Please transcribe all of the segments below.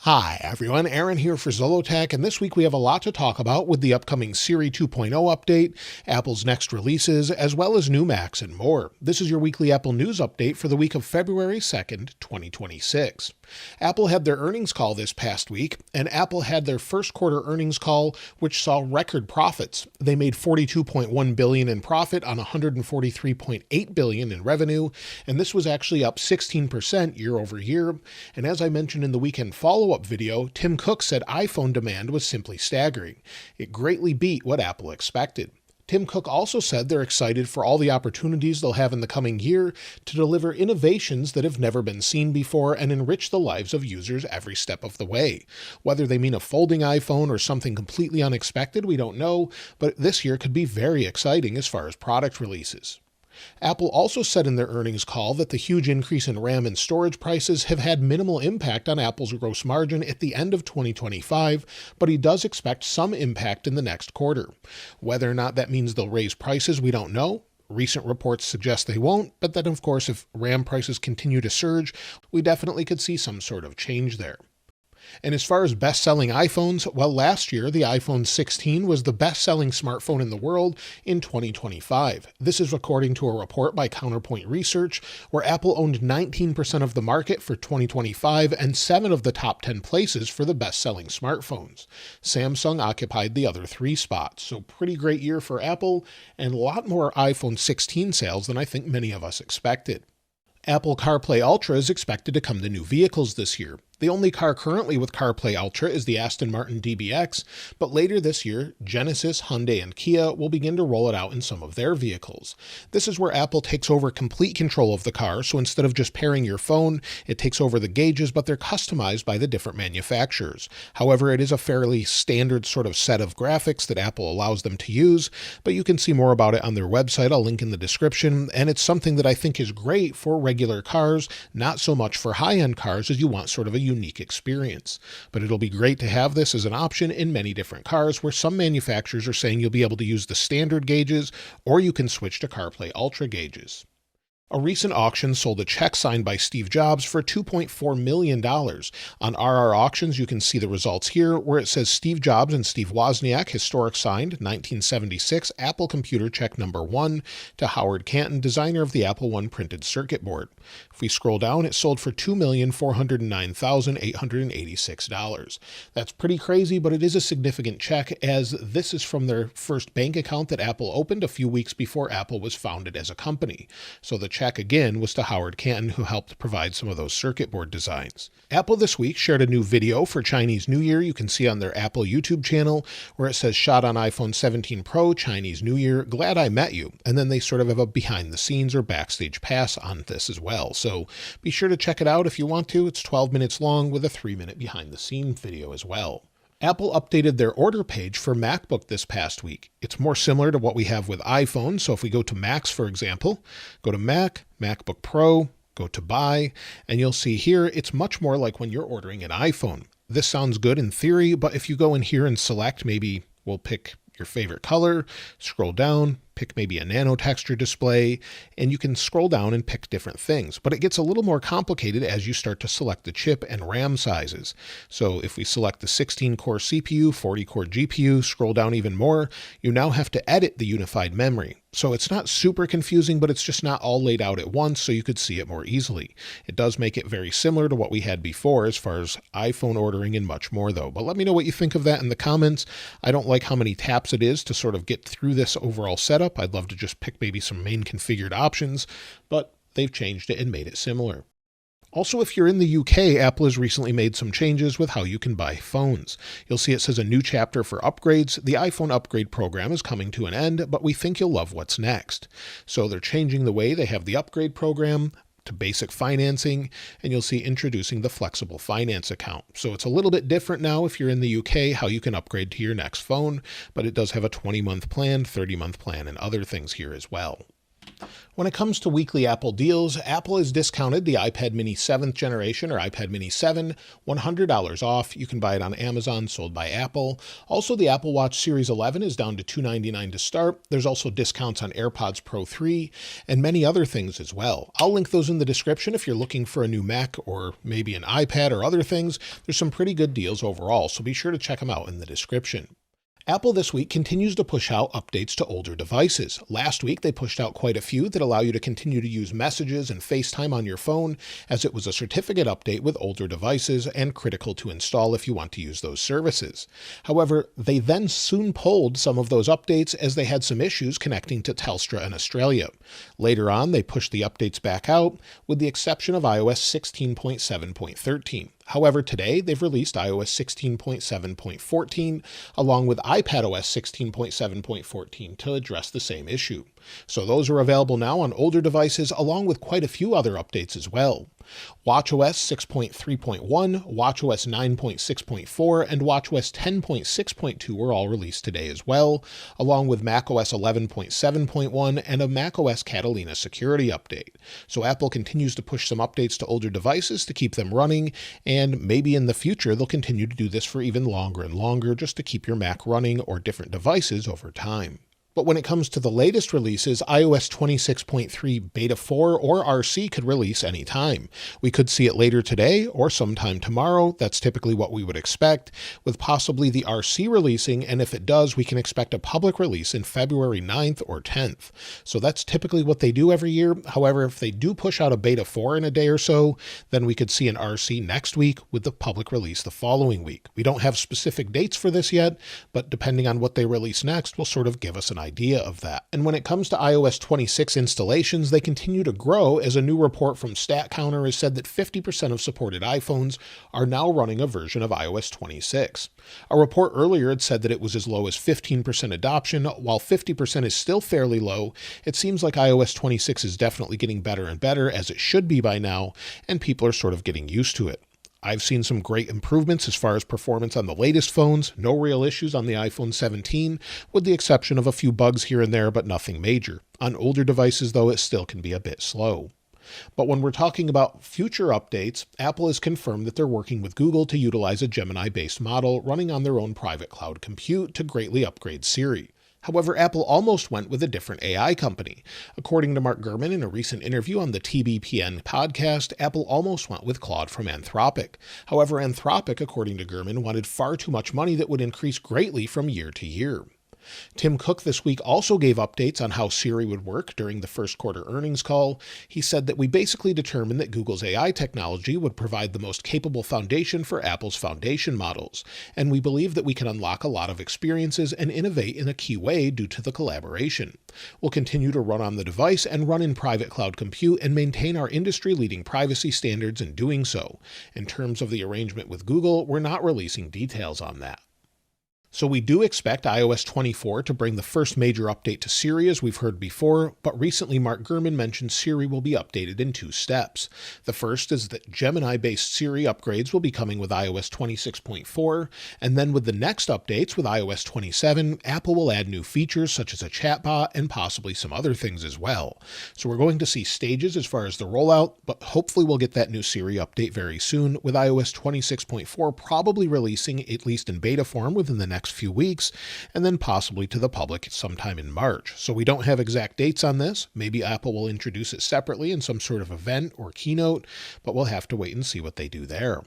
Hi everyone, Aaron here for Zollotech, and this week we have a lot to talk about with the upcoming Siri 2.0 update, Apple's next releases, as well as new Macs and more. This is your weekly Apple News update for the week of February 2nd, 2026. Apple had their earnings call this past week, and Apple had their first quarter earnings call, which saw record profits. They made $42.1 billion in profit on $143.8 billion in revenue, and this was actually up 16% year over year. And as I mentioned in the weekend follow-up video, Tim Cook said iPhone demand was simply staggering. It greatly beat what Apple expected. Tim Cook also said they're excited for all the opportunities they'll have in the coming year to deliver innovations that have never been seen before and enrich the lives of users every step of the way. Whether they mean a folding iPhone or something completely unexpected, we don't know, but this year could be very exciting as far as product releases. Apple also said in their earnings call that the huge increase in RAM and storage prices have had minimal impact on Apple's gross margin at the end of 2025, but he does expect some impact in the next quarter. Whether or not that means they'll raise prices, we don't know. Recent reports suggest they won't, but then of course if RAM prices continue to surge, we definitely could see some sort of change there. And as far as best-selling iPhones, well, last year, the iPhone 16 was the best-selling smartphone in the world in 2025. This is according to a report by Counterpoint Research, where Apple owned 19% of the market for 2025 and 7 of the top 10 places for the best-selling smartphones. Samsung occupied the other 3 spots, so pretty great year for Apple, and a lot more iPhone 16 sales than I think many of us expected. Apple CarPlay Ultra is expected to come to new vehicles this year. The only car currently with CarPlay Ultra is the Aston Martin DBX, but later this year, Genesis, Hyundai, and Kia will begin to roll it out in some of their vehicles. This is where Apple takes over complete control of the car, so instead of just pairing your phone, it takes over the gauges, but they're customized by the different manufacturers. However, it is a fairly standard sort of set of graphics that Apple allows them to use, but you can see more about it on their website. I'll link in the description, and it's something that I think is great for regular cars, not so much for high-end cars as you want sort of a unique experience. But it'll be great to have this as an option in many different cars, where some manufacturers are saying you'll be able to use the standard gauges, or you can switch to CarPlay Ultra gauges. A recent auction sold a check signed by Steve Jobs for $2.4 million. On RR Auctions, you can see the results here, where it says Steve Jobs and Steve Wozniak, historic signed, 1976, Apple Computer check number 1 to Howard Canton, designer of the Apple I printed circuit board. If we scroll down, it sold for $2,409,886. That's pretty crazy, but it is a significant check, as this is from their first bank account that Apple opened a few weeks before Apple was founded as a company. So the check again was to Howard Canton, who helped provide some of those circuit board designs. Apple this week shared a new video for Chinese New Year. You can see on their Apple YouTube channel where it says shot on iPhone 17 Pro, Chinese New Year, glad I met you. And then they sort of have a behind the scenes or backstage pass on this as well. So be sure to check it out if you want to. It's 12 minutes long with a 3-minute behind the scenes video as well. Apple updated their order page for MacBook this past week. It's more similar to what we have with iPhone. So if we go to Macs, for example, go to Mac, MacBook Pro, go to Buy, and you'll see here it's much more like when you're ordering an iPhone. This sounds good in theory, but if you go in here and select, maybe we'll pick your favorite color, scroll down, pick maybe a nano texture display, and you can scroll down and pick different things. But it gets a little more complicated as you start to select the chip and RAM sizes. So if we select the 16-core CPU, 40-core GPU, scroll down even more, you now have to edit the unified memory. So it's not super confusing, but it's just not all laid out at once, so you could see it more easily. It does make it very similar to what we had before as far as iPhone ordering and much more though. But let me know what you think of that in the comments. I don't like how many taps it is to sort of get through this overall setup. I'd love to just pick maybe some main configured options, but they've changed it and made it similar. Also, if you're in the UK, Apple has recently made some changes with how you can buy phones. You'll see it says a new chapter for upgrades. The iPhone upgrade program is coming to an end, but we think you'll love what's next. So they're changing the way they have the upgrade program to basic financing, and you'll see introducing the flexible finance account. So it's a little bit different now if you're in the UK, how you can upgrade to your next phone, but it does have a 20-month plan, 30-month plan, and other things here as well. When it comes to weekly Apple deals, Apple has discounted the iPad mini 7th generation or iPad mini 7, $100 off. You can buy it on Amazon, sold by Apple. Also, the Apple Watch Series 11 is down to $299 to start. There's also discounts on AirPods Pro 3 and many other things as well. I'll link those in the description if you're looking for a new Mac or maybe an iPad or other things. There's some pretty good deals overall, so be sure to check them out in the description. Apple this week continues to push out updates to older devices. Last week, they pushed out quite a few that allow you to continue to use Messages and FaceTime on your phone, as it was a certificate update with older devices and critical to install if you want to use those services. However, they then soon pulled some of those updates as they had some issues connecting to Telstra in Australia. Later on, they pushed the updates back out, with the exception of iOS 16.7.13. However, today they've released iOS 16.7.14 along with iPadOS 16.7.14 to address the same issue. So those are available now on older devices along with quite a few other updates as well. watchOS 6.3.1, watchOS 9.6.4, and watchOS 10.6.2 were all released today as well, along with macOS 11.7.1 and a macOS Catalina security update. So Apple continues to push some updates to older devices to keep them running, and maybe in the future they'll continue to do this for even longer and longer just to keep your Mac running or different devices over time. But when it comes to the latest releases, iOS 26.3 Beta 4 or RC could release anytime. We could see it later today or sometime tomorrow. That's typically what we would expect, with possibly the RC releasing, and if it does, we can expect a public release in February 9th or 10th. So that's typically what they do every year. However, if they do push out a Beta 4 in a day or so, then we could see an RC next week with the public release the following week. We don't have specific dates for this yet, but depending on what they release next will sort of give us an idea of that. And when it comes to iOS 26 installations, they continue to grow, as a new report from StatCounter has said that 50% of supported iPhones are now running a version of iOS 26. A report earlier had said that it was as low as 15% adoption. While 50% is still fairly low, it seems like iOS 26 is definitely getting better and better, as it should be by now, and people are sort of getting used to it. I've seen some great improvements as far as performance on the latest phones, no real issues on the iPhone 17, with the exception of a few bugs here and there, but nothing major. On older devices, though, it still can be a bit slow. But when we're talking about future updates, Apple has confirmed that they're working with Google to utilize a Gemini-based model running on their own private cloud compute to greatly upgrade Siri. However, Apple almost went with a different AI company. According to Mark Gurman in a recent interview on the TBPN podcast, Apple almost went with Claude from Anthropic. However, Anthropic, according to Gurman, wanted far too much money that would increase greatly from year to year. Tim Cook this week also gave updates on how Siri would work during the first quarter earnings call. He said that we basically determined that Google's AI technology would provide the most capable foundation for Apple's foundation models, and we believe that we can unlock a lot of experiences and innovate in a key way due to the collaboration. We'll continue to run on the device and run in private cloud compute and maintain our industry-leading privacy standards in doing so. In terms of the arrangement with Google, we're not releasing details on that. So we do expect iOS 24 to bring the first major update to Siri, as we've heard before, but recently Mark Gurman mentioned Siri will be updated in 2 steps. The first is that Gemini-based Siri upgrades will be coming with iOS 26.4, and then with the next updates with iOS 27, Apple will add new features such as a chatbot and possibly some other things as well. So we're going to see stages as far as the rollout, but hopefully we'll get that new Siri update very soon, with iOS 26.4 probably releasing, at least in beta form, within the next few weeks, and then possibly to the public sometime in March. So we don't have exact dates on this. Maybe Apple will introduce it separately in some sort of event or keynote, but we'll have to wait and see what they do there.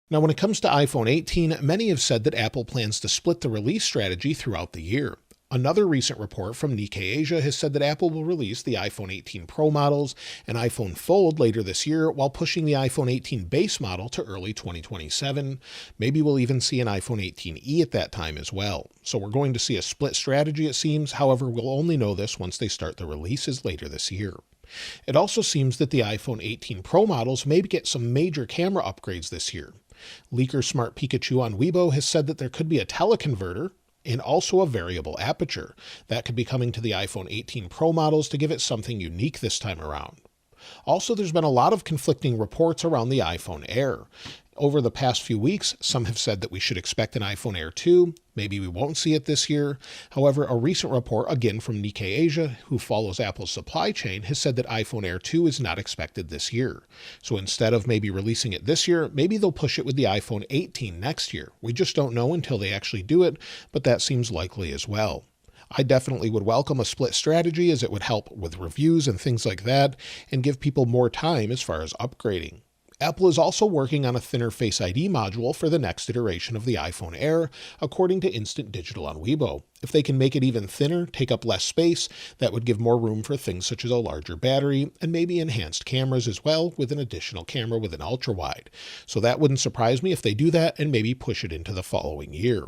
Now, when it comes to iPhone 18, many have said that Apple plans to split the release strategy throughout the year. Another recent report from Nikkei Asia has said that Apple will release the iPhone 18 Pro models and iPhone Fold later this year, while pushing the iPhone 18 base model to early 2027. Maybe we'll even see an iPhone 18e at that time as well. So we're going to see a split strategy, it seems. However, we'll only know this once they start the releases later this year. It also seems that the iPhone 18 Pro models may get some major camera upgrades this year. Leaker Smart Pikachu on Weibo has said that there could be a teleconverter and also a variable aperture that could be coming to the iPhone 18 Pro models to give it something unique this time around. Also, there's been a lot of conflicting reports around the iPhone Air. Over the past few weeks, some have said that we should expect an iPhone Air 2. Maybe we won't see it this year. However, a recent report, again from Nikkei Asia, who follows Apple's supply chain, has said that iPhone Air 2 is not expected this year. So instead of maybe releasing it this year, maybe they'll push it with the iPhone 18 next year. We just don't know until they actually do it, but that seems likely as well. I definitely would welcome a split strategy, as it would help with reviews and things like that, and give people more time as far as upgrading. Apple is also working on a thinner Face ID module for the next iteration of the iPhone Air, according to Instant Digital on Weibo. If they can make it even thinner, take up less space, that would give more room for things such as a larger battery and maybe enhanced cameras as well, with an additional camera with an ultra-wide. So that wouldn't surprise me if they do that and maybe push it into the following year.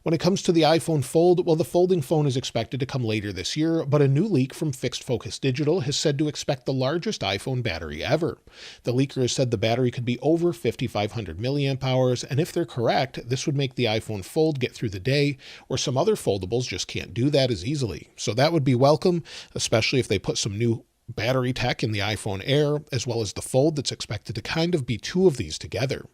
When it comes to the iPhone Fold, well, the folding phone is expected to come later this year, but a new leak from Fixed Focus Digital has said to expect the largest iPhone battery ever. The leaker has said the battery could be over 5,500 milliamp hours, and if they're correct, this would make the iPhone Fold get through the day, where some other foldables just can't do that as easily. So that would be welcome, especially if they put some new battery tech in the iPhone Air, as well as the Fold that's expected to kind of be two of these together.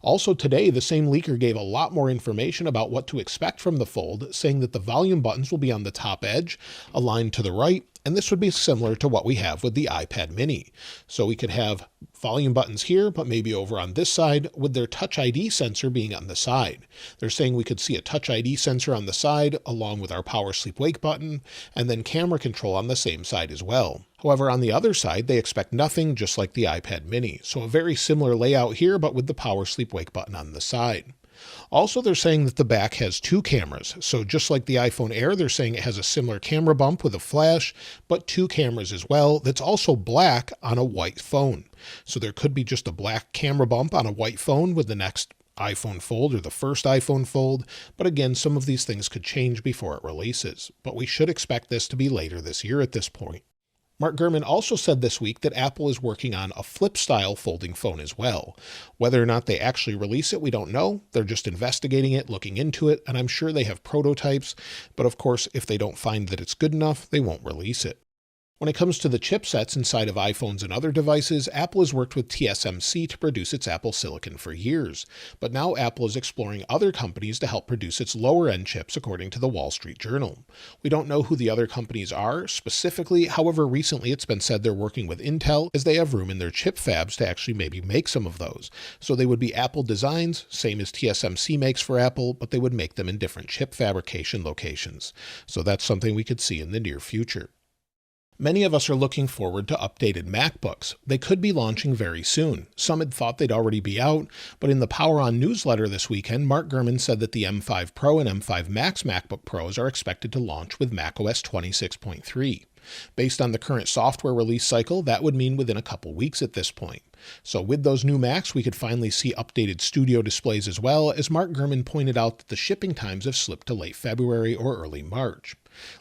Also today, the same leaker gave a lot more information about what to expect from the Fold, saying that the volume buttons will be on the top edge, aligned to the right, and this would be similar to what we have with the iPad mini. So we could have volume buttons here, but maybe over on this side, with their Touch ID sensor being on the side. They're saying we could see a Touch ID sensor on the side, along with our power sleep wake button, and then camera control on the same side as well. However, on the other side, they expect nothing, just like the iPad mini. So a very similar layout here, but with the power sleep wake button on the side. Also, they're saying that the back has two cameras. So just like the iPhone Air, they're saying it has a similar camera bump with a flash, but two cameras as well. That's also black on a white phone. So there could be just a black camera bump on a white phone with the next iPhone Fold or the first iPhone Fold. But again, some of these things could change before it releases. But we should expect this to be later this year at this point. Mark Gurman also said this week that Apple is working on a flip-style folding phone as well. Whether or not they actually release it, we don't know. They're just investigating it, looking into it, and I'm sure they have prototypes. But of course, if they don't find that it's good enough, they won't release it. When it comes to the chipsets inside of iPhones and other devices, Apple has worked with TSMC to produce its Apple Silicon for years. But now Apple is exploring other companies to help produce its lower-end chips, according to the Wall Street Journal. We don't know who the other companies are specifically. However, recently it's been said they're working with Intel, as they have room in their chip fabs to actually maybe make some of those. So they would be Apple designs, same as TSMC makes for Apple, but they would make them in different chip fabrication locations. So that's something we could see in the near future. Many of us are looking forward to updated MacBooks. They could be launching very soon. Some had thought they'd already be out, but in the Power On newsletter this weekend, Mark Gurman said that the M5 Pro and M5 Max MacBook Pros are expected to launch with macOS 26.3. Based on the current software release cycle, that would mean within a couple weeks at this point. So with those new Macs, we could finally see updated studio displays as well, as Mark Gurman pointed out that the shipping times have slipped to late February or early March.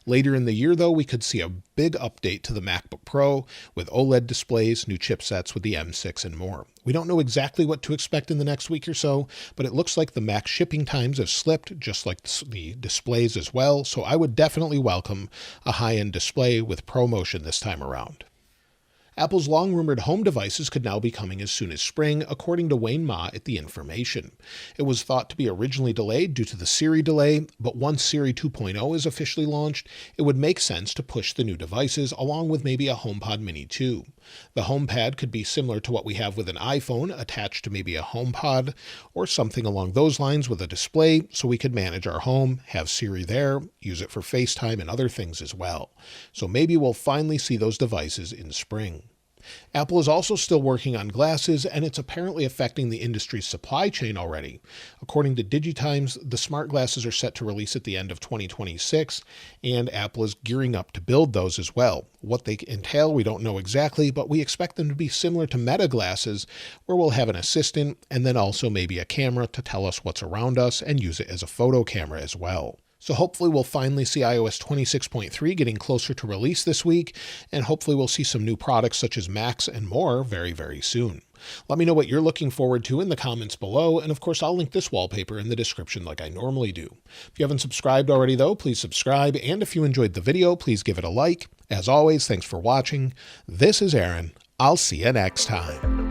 Later in the year, though, we could see a big update to the MacBook Pro with OLED displays, new chipsets with the M6 and more. We don't know exactly what to expect in the next week or so, but it looks like the Mac shipping times have slipped, just like the displays as well. So I would definitely welcome a high-end display with ProMotion this time around. Apple's long-rumored home devices could now be coming as soon as spring, according to Wayne Ma at The Information. It was thought to be originally delayed due to the Siri delay, but once Siri 2.0 is officially launched, it would make sense to push the new devices along with maybe a HomePod Mini 2. The HomePad could be similar to what we have with an iPhone, attached to maybe a HomePod or something along those lines with a display, so we could manage our home, have Siri there, use it for FaceTime and other things as well. So maybe we'll finally see those devices in spring. Apple is also still working on glasses, and it's apparently affecting the industry's supply chain already. According to DigiTimes, the smart glasses are set to release at the end of 2026, and Apple is gearing up to build those as well. What they entail, we don't know exactly, but we expect them to be similar to Meta glasses, where we'll have an assistant and then also maybe a camera to tell us what's around us and use it as a photo camera as well. So hopefully we'll finally see iOS 26.3 getting closer to release this week, and hopefully we'll see some new products such as Macs and more very, very soon. Let me know what you're looking forward to in the comments below, and of course I'll link this wallpaper in the description like I normally do. If you haven't subscribed already though, please subscribe, and if you enjoyed the video, please give it a like. As always, thanks for watching. This is Aaron. I'll see you next time.